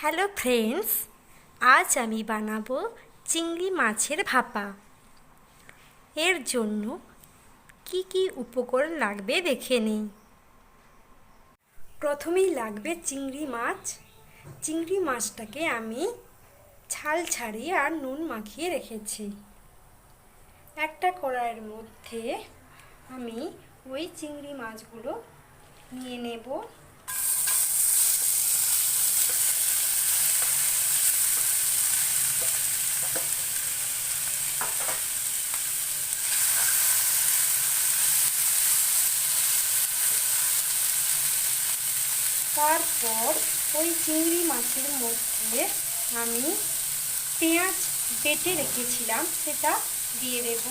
Hello friends, আজ আমি বানাবো চিংড়ি মাছের ভাপা। এর জন্য কি কি উপকরণ লাগবে দেখে নিই। প্রথমেই লাগবে চিংড়ি মাছ। চিংড়ি মাছটাকে আমি ছাল ছাড়িয়ে আর নুন মাখিয়ে রেখেছি। একটা কড়াইয়ের মধ্যে আমি ওই চিংড়ি মাছগুলো নিয়ে নেব। তারপর ওই চিংড়ি মাছের মধ্যে আমি পেঁয়াজ বেটে রেখেছিলাম সেটা দিয়ে দেব।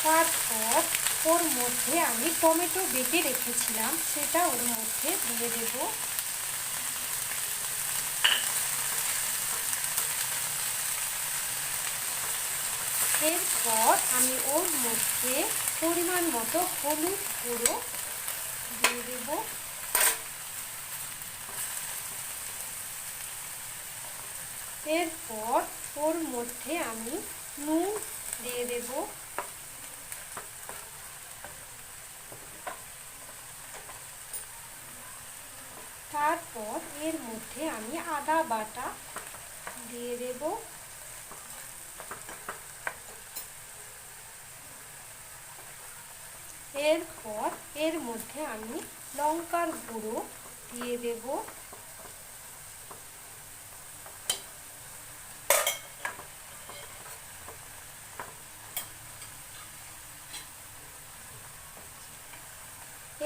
তারপর ওর মধ্যে আমি টমেটো বেটে রেখেছিলাম সেটা ওর মধ্যে দিয়ে দেব। এরপর আমি ওর মধ্যে পরিমাণ মতো হলুদ গুঁড়ো দিয়ে দেব। এরপর ওর মধ্যে আমি নুন দিয়ে দেব। তারপর এর মধ্যে আমি আদা বাটা দিয়ে দেব। এরপর এর মধ্যে আমি লঙ্কার গুঁড়ো দিয়ে দেব।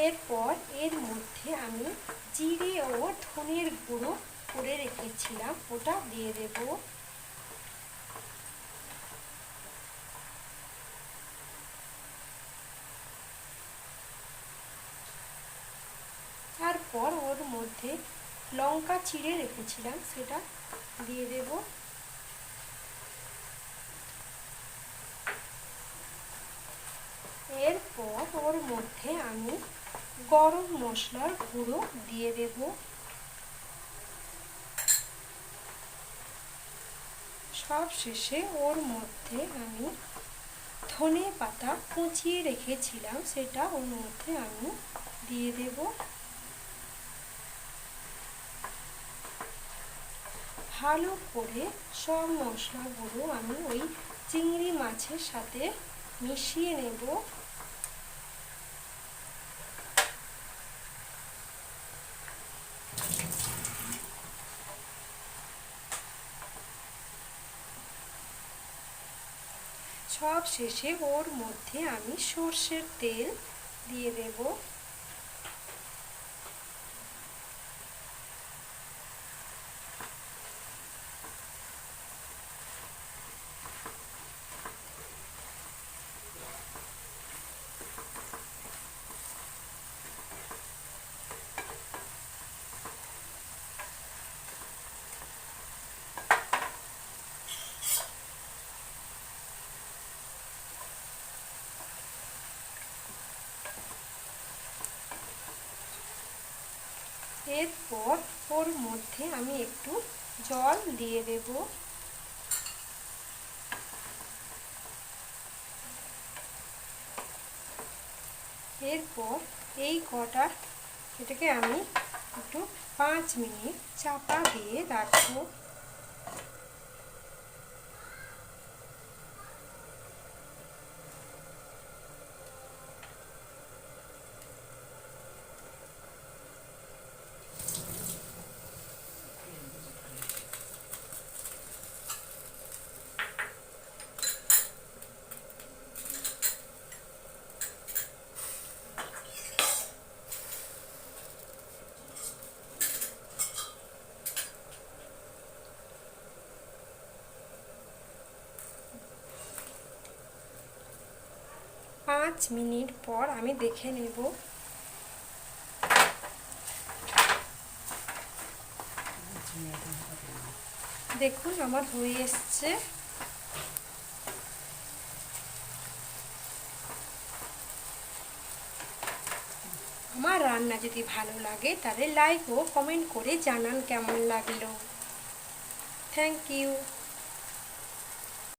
এরপর এর মধ্যে আমি জিরে ও ধনের গুঁড়ো করে রেখেছিলাম ওটা দিয়ে দেব। তারপর ওর মধ্যে লঙ্কা চিড়ে রেখেছিলাম সেটা দিয়ে দেব। এরপর ওর মধ্যে আমি গরম মশলার গুঁড়ো দিয়ে দেব। সব শেষে ওর মধ্যে আমি ধনে পাতা কুচিয়ে রেখেছিলাম সেটা ওর মধ্যে আমি দিয়ে দেব। ভালো করে সব মশলাগুলো আমি ওই চিংড়ি মাছের সাথে মিশিয়ে নেব। সব শেষে ওর মধ্যে আমি সর্ষের তেল দিয়ে দেব। এরপর ওর মধ্যে আমি একটু জল দিয়ে দেব। এরপর এটাকে আমি একটু 5 মিনিট চাপা দিয়ে রাখবো। পাঁচ মিনিট পর আমি দেখে নেব। দেখুন আমার হয়ে এসছে। আমার রান্না যদি ভালো লাগে তাহলে লাইক ও কমেন্ট করে জানান কেমন লাগলো। Thank you.